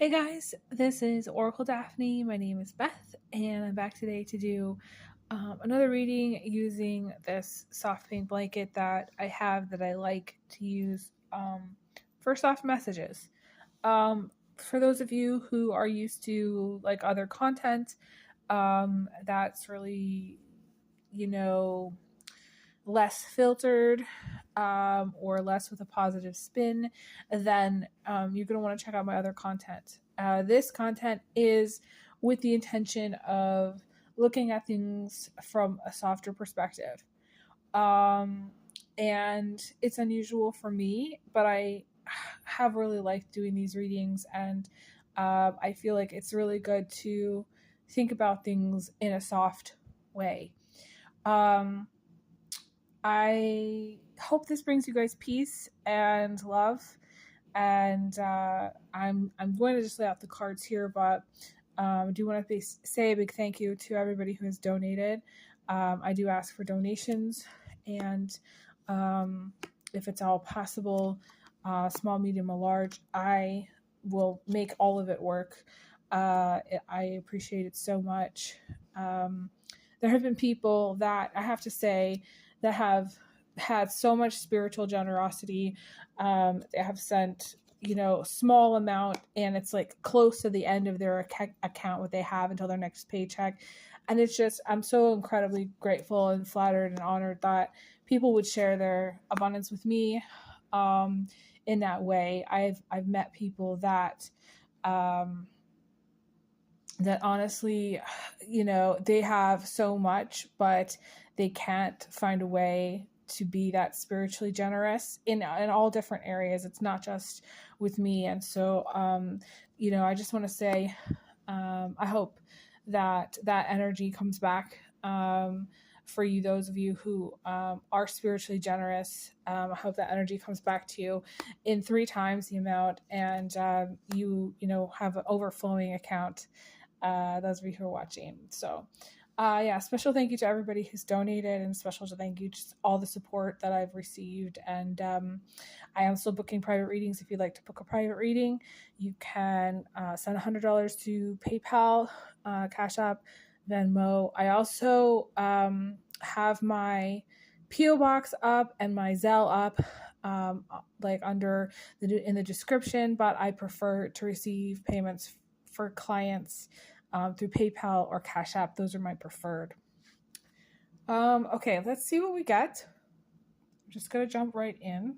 Hey guys, this is OracleDaphne. My name is Beth, and I'm back today to do another reading using this soft pink blanket that I have that I like to use for soft messages. For those of you who are used to like other content, that's really, less filtered or less with a positive spin, then you're going to want to check out my other content. This content is with the intention of looking at things from a softer perspective. And it's unusual for me, but I have really liked doing these readings, and I feel like it's really good to think about things in a soft way. I hope this brings you guys peace and love. And I'm going to just lay out the cards here, but I do want to say a big thank you to everybody who has donated. I do ask for donations, and if it's all possible, small, medium, or large, I will make all of it work. I appreciate it so much. There have been people that I have to say that have had so much spiritual generosity. They have sent, small amount, and it's like close to the end of their account, what they have until their next paycheck. And it's just, I'm so incredibly grateful and flattered and honored that people would share their abundance with me in that way. I've met people that, that honestly, they have so much, but they can't find a way to be that spiritually generous in all different areas. It's not just with me. And so, I just want to say, I hope that energy comes back for you, those of you who are spiritually generous. I hope that energy comes back to you in 3 times the amount, and you have an overflowing account. Those of you who are watching. So special thank you to everybody who's donated, and special thank you to all the support that I've received. And I am still booking private readings. If you'd like to book a private reading, you can send $100 to PayPal, Cash App, Venmo. I also have my PO box up and my Zelle up, in the description, but I prefer to receive payments for clients through PayPal or Cash App. Those are my preferred. Okay, let's see what we get. I'm just going to jump right in.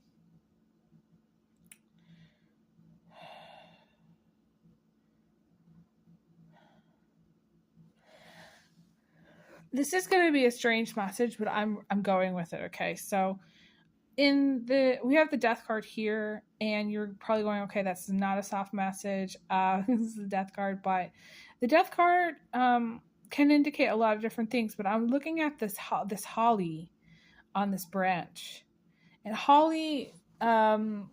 This is going to be a strange message, but I'm going with it. Okay, so we have the death card here, and you're probably going, okay, that's not a soft message. This is the death card, but the death card can indicate a lot of different things. But I'm looking at this holly on this branch, and holly, there's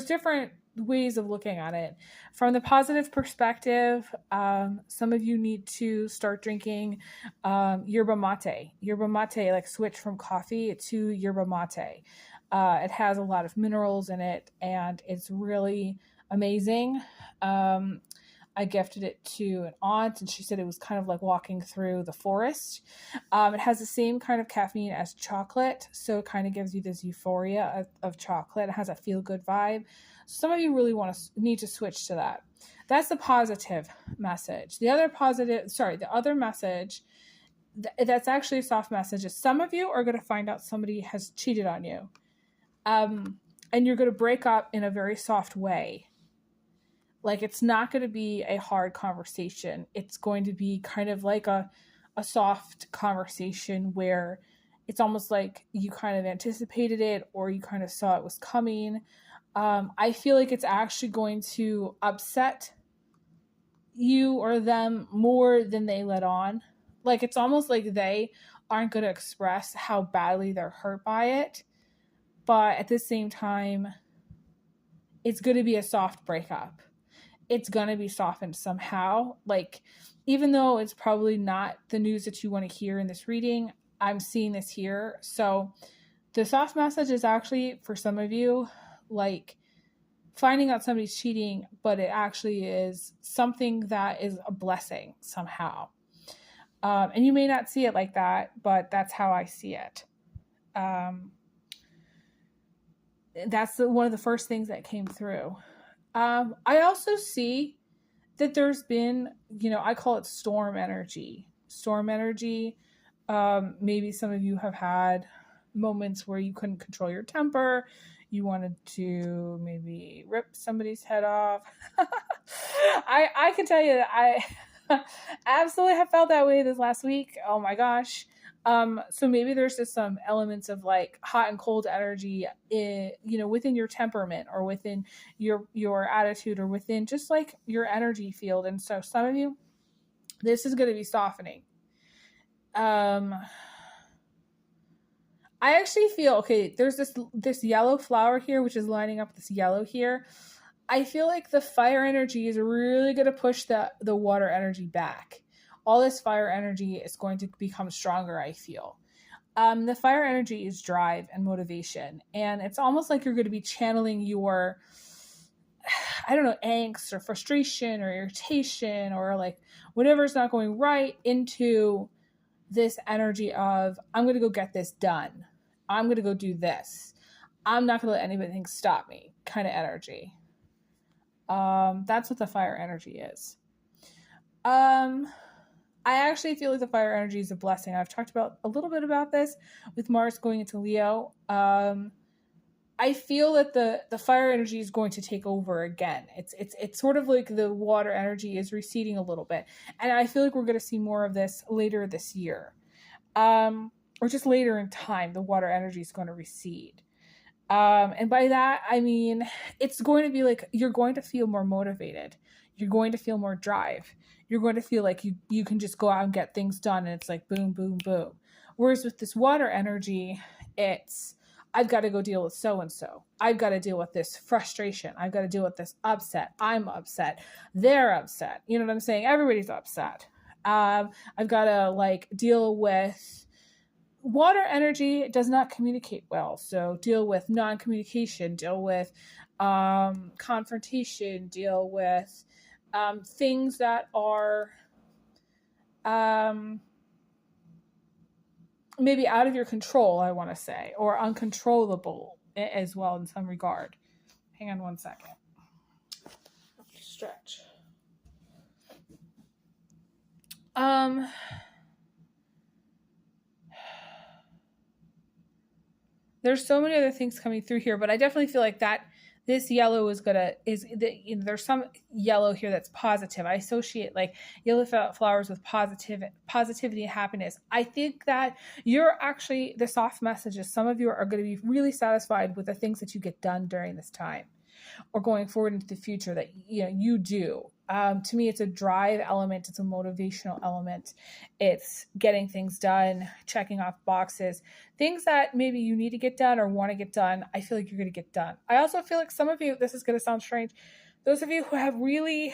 different ways of looking at it. From the positive perspective, some of you need to start drinking yerba mate. Yerba mate, like switch from coffee to yerba mate. It has a lot of minerals in it, and it's really amazing. I gifted it to an aunt, and she said it was kind of like walking through the forest. It has the same kind of caffeine as chocolate, so it kind of gives you this euphoria of chocolate. It has a feel-good vibe. Some of you really need to switch to that. That's the positive message. The other message that's actually a soft message is some of you are going to find out somebody has cheated on you. And you're going to break up in a very soft way. Like, it's not going to be a hard conversation. It's going to be kind of like a soft conversation where it's almost like you kind of anticipated it, or you kind of saw it was coming. I feel like it's actually going to upset you or them more than they let on. Like, it's almost like they aren't going to express how badly they're hurt by it. But at the same time, it's going to be a soft breakup. It's going to be softened somehow. Like, even though it's probably not the news that you want to hear in this reading, I'm seeing this here. So the soft message is actually, for some of you, like, finding out somebody's cheating, but it actually is something that is a blessing somehow. And you may not see it like that, but that's how I see it. That's one of the first things that came through. I also see that there's been, I call it storm energy. Storm energy. Maybe some of you have had moments where you couldn't control your temper. You wanted to maybe rip somebody's head off. I can tell you that I absolutely have felt that way this last week. Oh my gosh. So maybe there's just some elements of like hot and cold energy within your temperament or within your attitude or within just like your energy field. And so some of you, this is going to be softening. I actually feel, okay, there's this yellow flower here, which is lining up this yellow here. I feel like the fire energy is really going to push the water energy back. All this fire energy is going to become stronger, I feel. The fire energy is drive and motivation. And it's almost like you're going to be channeling your, I don't know, angst or frustration or irritation or like whatever's not going right into this energy of, I'm going to go get this done. I'm going to go do this. I'm not going to let anything stop me kind of energy. That's what the fire energy is. I actually feel like the fire energy is a blessing. I've talked about a little bit about this with Mars going into Leo. I feel that the fire energy is going to take over again. It's sort of like the water energy is receding a little bit. And I feel like we're going to see more of this later this year. Or just later in time, the water energy is going to recede. And by that, I mean, it's going to be like, you're going to feel more motivated. You're going to feel more drive. You're going to feel like you can just go out and get things done. And it's like, boom, boom, boom. Whereas with this water energy, it's, I've got to go deal with so-and-so. I've got to deal with this frustration. I've got to deal with this upset. I'm upset. They're upset. You know what I'm saying? Everybody's upset. I've got to like deal with water energy does not communicate well. So deal with non-communication, deal with confrontation, deal with things that are maybe out of your control, I want to say, or uncontrollable as well in some regard. Hang on one second. Stretch. There's so many other things coming through here, but I definitely feel like that this yellow there's some yellow here that's positive. I associate like yellow flowers with positivity and happiness. I think that you're actually, the soft messages, some of you are going to be really satisfied with the things that you get done during this time or going forward into the future that you do. To me, it's a drive element. It's a motivational element. It's getting things done, checking off boxes, things that maybe you need to get done or want to get done. I feel like you're going to get done. I also feel like some of you, this is going to sound strange, those of you who have really,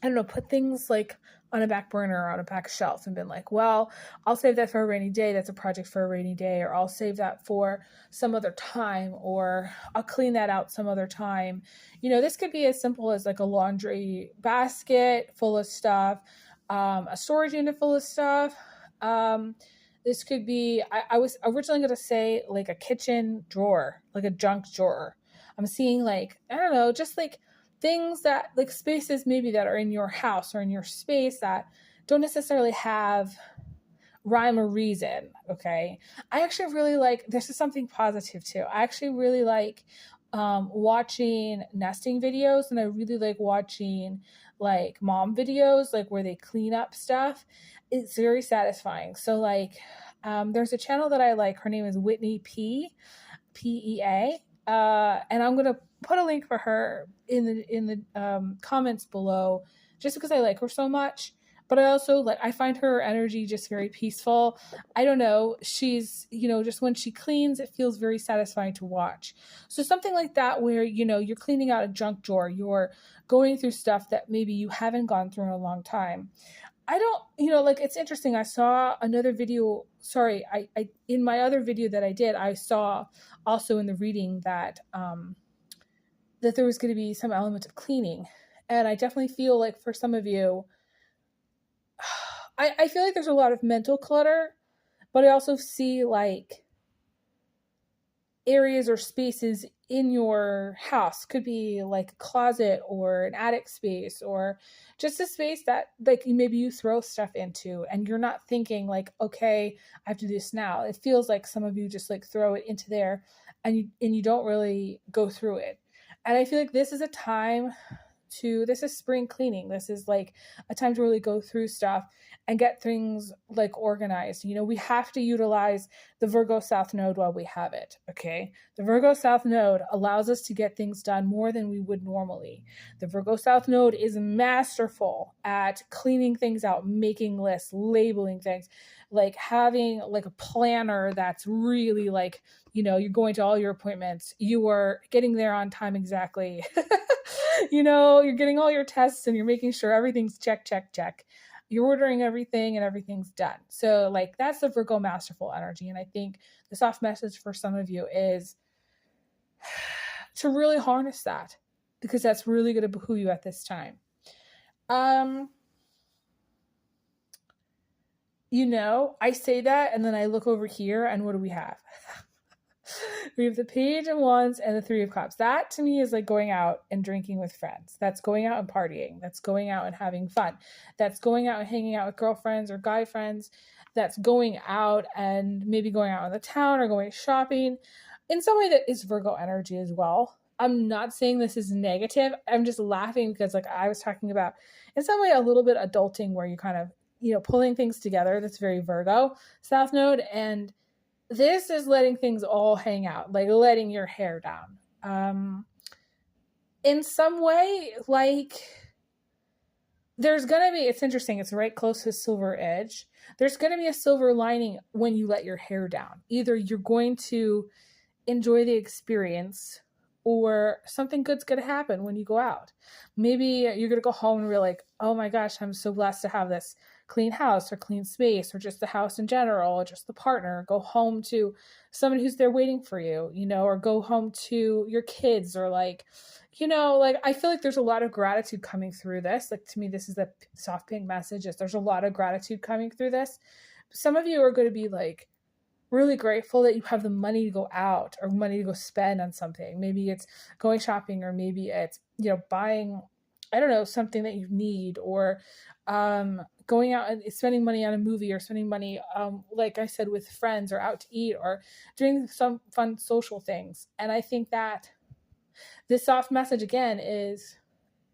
I don't know, put things like on a back burner or on a back shelf and been like, well, I'll save that for a rainy day. That's a project for a rainy day. Or I'll save that for some other time, or I'll clean that out some other time. This could be as simple as like a laundry basket full of stuff, a storage unit full of stuff. This could be, I was originally going to say like a kitchen drawer, like a junk drawer. I'm seeing like, I don't know, just like things that like spaces maybe that are in your house or in your space that don't necessarily have rhyme or reason. Okay. I actually really like, this is something positive too. I actually really like watching nesting videos, and I really like watching like mom videos, like where they clean up stuff. It's very satisfying. So like there's a channel that I like. Her name is Whitney P-E-A. And I'm going to put a link for her in the comments below, just because I like her so much. But I also I find her energy just very peaceful. I don't know. She's, just when she cleans, it feels very satisfying to watch. So something like that where, you're cleaning out a junk drawer, you're going through stuff that maybe you haven't gone through in a long time. I don't, it's interesting. I saw another video. Sorry, I in my other video that I did, I saw also in the reading that that there was going to be some element of cleaning. And I definitely feel like for some of you, I feel like there's a lot of mental clutter, but I also see like areas or spaces in your house, could be like a closet or an attic space or just a space that like maybe you throw stuff into and you're not thinking like, okay, I have to do this now. It feels like some of you just like throw it into there and you don't really go through it. And I feel like this is a time this is spring cleaning. This is like a time to really go through stuff and get things like organized. You know, we have to utilize the Virgo South Node while we have it. Okay. The Virgo South Node allows us to get things done more than we would normally. The Virgo South Node is masterful at cleaning things out, making lists, labeling things, like having like a planner that's really like, you know, you're going to all your appointments, you are getting there on time exactly. You know, you're getting all your tests and you're making sure everything's check, check, check. You're ordering everything and everything's done. So like that's the Virgo masterful energy. And I think the soft message for some of you is to really harness that, because that's really going to behoove you at this time. You know, I say that and then I look over here and what do we have? We have the Page of Wands and the Three of Cups. That to me is like going out and drinking with friends. That's going out and partying. That's going out and having fun. That's going out and hanging out with girlfriends or guy friends. That's going out and maybe going out in the town or going shopping. In some way that is Virgo energy as well. I'm not saying this is negative. I'm just laughing because like I was talking about in some way a little bit adulting where you kind of, you know, pulling things together. That's very Virgo South Node. And this is letting things all hang out, like letting your hair down. In some way, like there's going to be, it's interesting, it's right close to the silver edge. There's going to be a silver lining when you let your hair down. Either you're going to enjoy the experience or something good's going to happen when you go out. Maybe you're going to go home and be like, oh my gosh, I'm so blessed to have this clean house or clean space or just the house in general or just the partner. Go home to someone who's there waiting for you, you know, or go home to your kids or like, you know, like I feel like there's a lot of gratitude coming through this. Like to me, this is the soft pink message is there's a lot of gratitude coming through this. Some of you are going to be like really grateful that you have the money to go out or money to go spend on something. Maybe it's going shopping or maybe it's, you know, buying, I don't know, something that you need or going out and spending money on a movie or spending money, like I said, with friends or out to eat or doing some fun social things. And I think that this soft message again is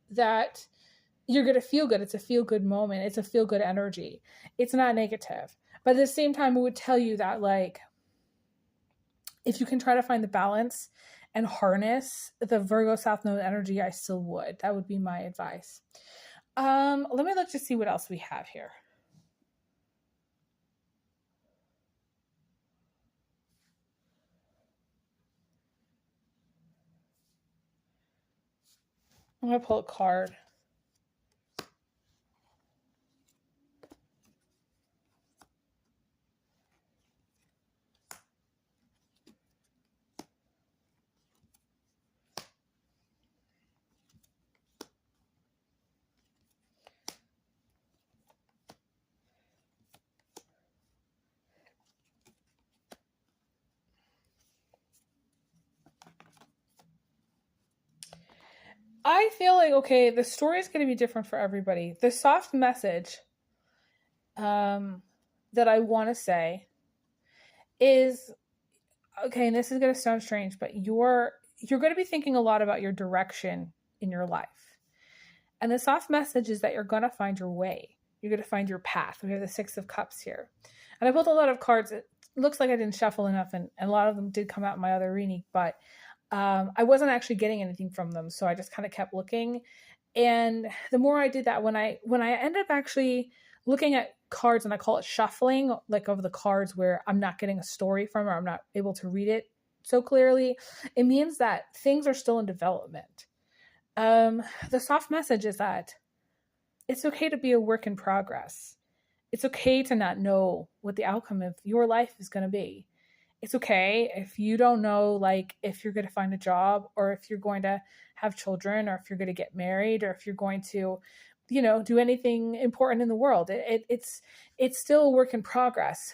that you're going to feel good. It's a feel good moment. It's a feel good energy. It's not negative. But at the same time, it would tell you that like, if you can try to find the balance and harness the Virgo South Node energy, I still would. That would be my advice. Let me look to see what else we have here. I'm going to pull a card. I feel like, okay, the story is going to be different for everybody. The soft message that I want to say is, okay, and this is going to sound strange, but you're going to be thinking a lot about your direction in your life. And the soft message is that you're going to find your way. You're going to find your path. We have the Six of Cups here. And I pulled a lot of cards. It looks like I didn't shuffle enough, and a lot of them did come out in my other reading, but I wasn't actually getting anything from them. So I just kind of kept looking. And the more I did that, when I ended up actually looking at cards, and I call it shuffling, like of the cards where I'm not getting a story from or I'm not able to read it so clearly, it means that things are still in development. The soft message is that it's okay to be a work in progress. It's okay to not know what the outcome of your life is going to be. It's okay if you don't know, like, if you're going to find a job, or if you're going to have children, or if you're going to get married, or if you're going to, do anything important in the world. It's still a work in progress.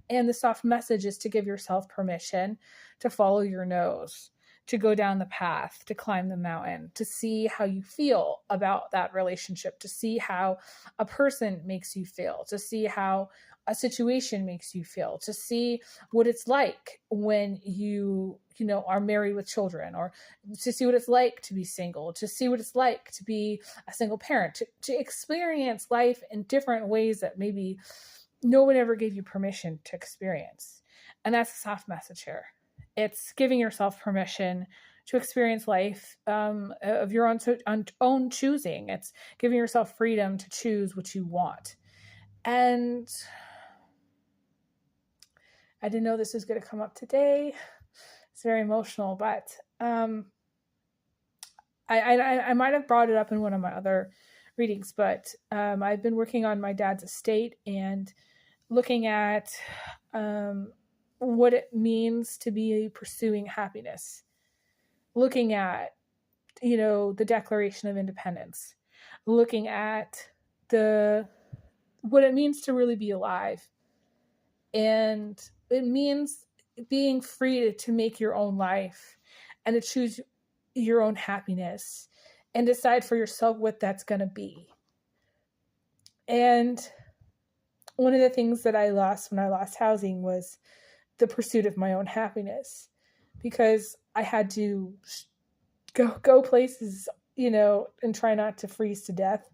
And the soft message is to give yourself permission to follow your nose, to go down the path, to climb the mountain, to see how you feel about that relationship, to see how a person makes you feel, to see how a situation makes you feel, to see what it's like when you are married with children, or to see what it's like to be single, to see what it's like to be a single parent, to experience life in different ways that maybe no one ever gave you permission to experience. And that's a soft message here. It's giving yourself permission to experience life of your own choosing. It's giving yourself freedom to choose what you want. And I didn't know this was going to come up today. It's very emotional, but I might have brought it up in one of my other readings, but I've been working on my dad's estate and looking at what it means to be pursuing happiness, looking at, the Declaration of Independence, looking at what it means to really be alive. And it means being free to make your own life and to choose your own happiness and decide for yourself what that's going to be. And one of the things that I lost when I lost housing was the pursuit of my own happiness, because I had to go places, and try not to freeze to death.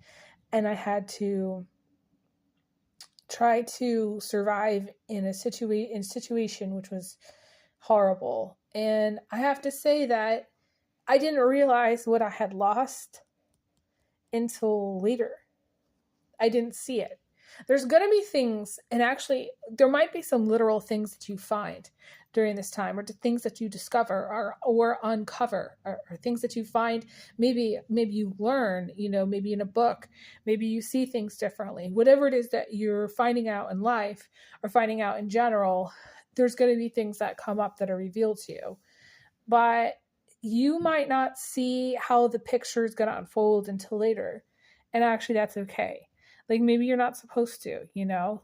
And I had to try to survive in a situation which was horrible. And I have to say that I didn't realize what I had lost until later. I didn't see it. There's going to be things, and actually there might be some literal things that you find during this time, or things that you discover or uncover, or things that you find, maybe you learn, maybe in a book, maybe you see things differently. Whatever it is that you're finding out in life or finding out in general, there's going to be things that come up that are revealed to you. But you might not see how the picture is going to unfold until later. And actually, that's okay. Like, maybe you're not supposed to,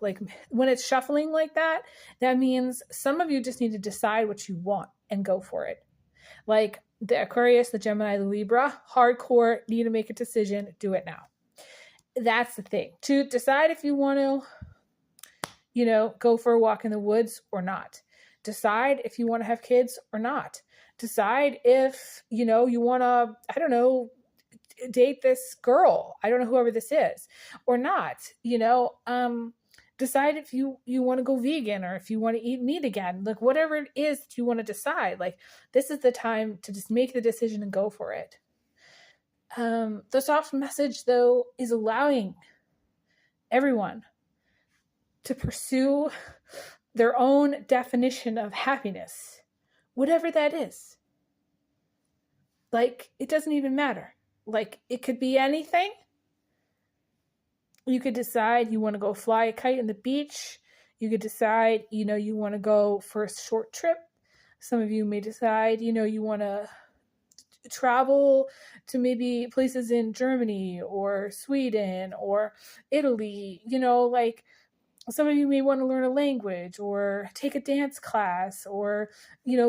like when it's shuffling like that, that means some of you just need to decide what you want and go for it. Like the Aquarius, the Gemini, the Libra, hardcore, need to make a decision, do it now. That's the thing. To decide if you want to, go for a walk in the woods or not. Decide if you want to have kids or not. Decide if, you want to, I don't know, date this girl, I don't know, whoever this is, or not. Decide if you want to go vegan, or if you want to eat meat again. Like, whatever it is that you want to decide, like, this is the time to just make the decision and go for it. The soft message, though, is allowing everyone to pursue their own definition of happiness, whatever that is. Like, it doesn't even matter. Like, it could be anything. You could decide you want to go fly a kite on the beach. You could decide, you want to go for a short trip. Some of you may decide, you want to travel to maybe places in Germany or Sweden or Italy. Like, some of you may want to learn a language or take a dance class or,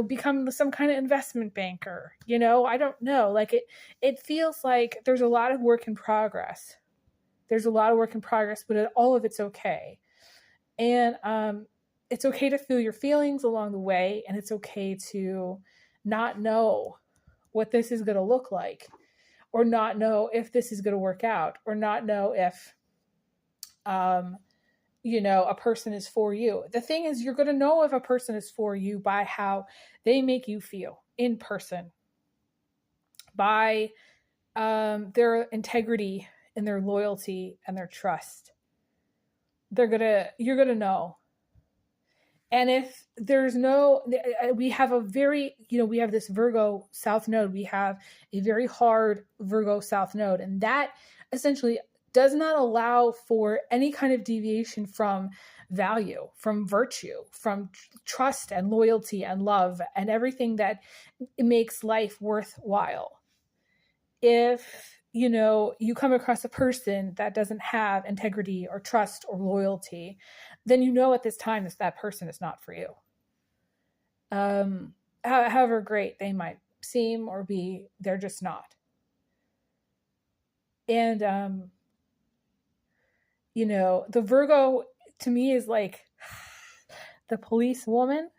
become some kind of investment banker. I don't know. Like, it feels like there's a lot of work in progress. There's a lot of work in progress, but all of it's okay. And it's okay to feel your feelings along the way. And it's okay to not know what this is going to look like, or not know if this is going to work out, or not know if, a person is for you. The thing is, you're going to know if a person is for you by how they make you feel in person, by their integrity and their loyalty and their trust. You're going to know. And if there's we have we have this Virgo South Node. We have a very hard Virgo South Node. And that essentially does not allow for any kind of deviation from value, from virtue, from trust and loyalty and love and everything that makes life worthwhile. If, you come across a person that doesn't have integrity or trust or loyalty, then at this time that person is not for you. However great they might seem or be, they're just not. And, the Virgo to me is like the police woman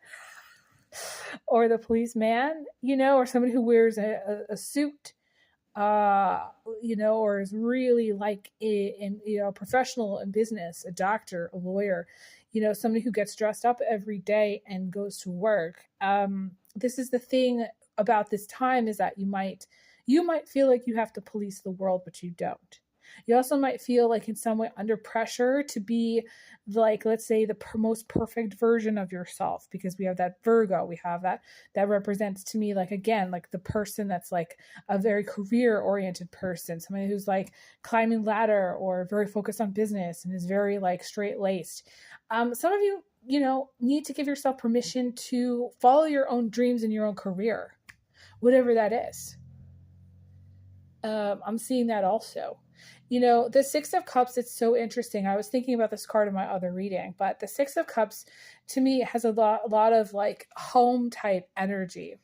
or the policeman, or somebody who wears a suit, or is really like a professional in business, a doctor, a lawyer, somebody who gets dressed up every day and goes to work. This is the thing about this time, is that you might feel like you have to police the world, but you don't. You also might feel like in some way under pressure to be like, let's say, the most perfect version of yourself, because we have that Virgo, we have that represents to me, like, again, like the person that's like a very career oriented person, somebody who's like climbing ladder or very focused on business and is very like straight laced. Some of you, need to give yourself permission to follow your own dreams in your own career, whatever that is. I'm seeing that also. The Six of Cups, it's so interesting. I was thinking about this card in my other reading, but the Six of Cups to me has a lot of like home type energy.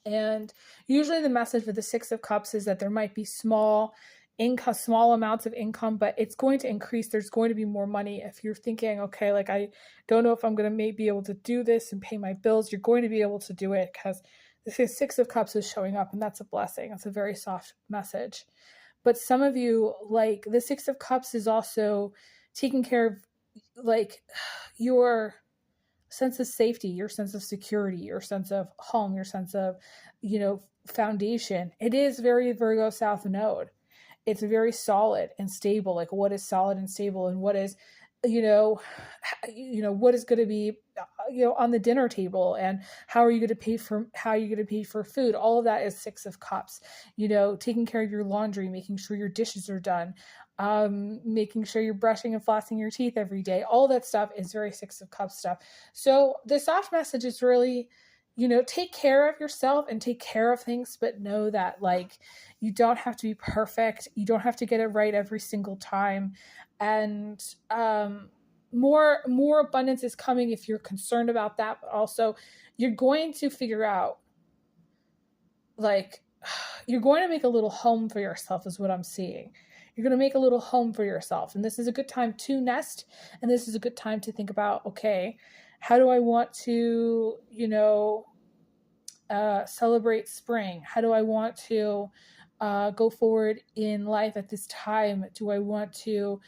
And usually the message with the Six of Cups is that there might be small amounts of income, but it's going to increase. There's going to be more money. If you're thinking, okay, like I don't know if I'm going to be able to do this and pay my bills, you're going to be able to do it, because the Six of Cups is showing up, and that's a blessing. It's a very soft message. But some of you, like the Six of Cups is also taking care of like your sense of safety, your sense of security, your sense of home, your sense of, foundation. It is very Virgo South Node. It's very solid and stable. Like, what is solid and stable, and what is, what is going to be, on the dinner table, and how are you going to pay for food? All of that is Six of Cups. Taking care of your laundry, making sure your dishes are done, making sure you're brushing and flossing your teeth every day. All that stuff is very Six of Cups stuff. So the soft message is really, take care of yourself and take care of things, but know that like you don't have to be perfect. You don't have to get it right every single time. And more abundance is coming if you're concerned about that, but also you're going to figure out, like, you're going to make a little home for yourself is what I'm seeing. You're going to make a little home for yourself. And this is a good time to nest. And this is a good time to think about, okay, how do I want to, celebrate spring? How do I want to go forward in life at this time? Do I want to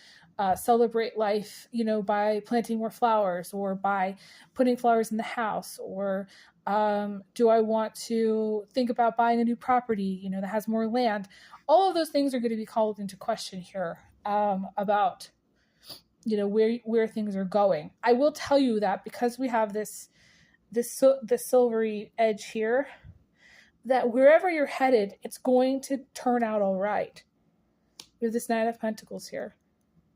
celebrate life, by planting more flowers, or by putting flowers in the house? Or do I want to think about buying a new property, that has more land? All of those things are going to be called into question here about, where things are going. I will tell you that because we have this silvery edge here, that wherever you're headed, it's going to turn out all right. We have this Nine of Pentacles here.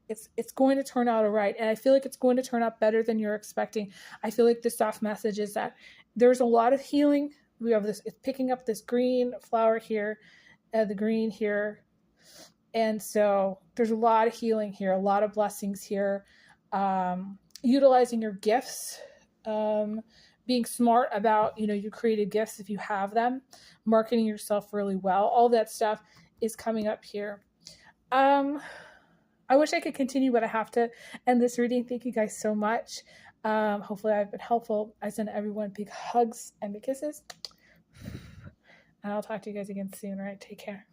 It's going to turn out all right. And I feel like it's going to turn out better than you're expecting. I feel like the soft message is that there's a lot of healing. We have this, it's picking up this green flower here, the green here. And so there's a lot of healing here, a lot of blessings here. Utilizing your gifts, being smart about, your creative gifts if you have them, marketing yourself really well. All that stuff is coming up here. I wish I could continue, but I have to end this reading. Thank you guys so much. Hopefully I've been helpful. I send everyone big hugs and big kisses. And I'll talk to you guys again soon. All right, take care.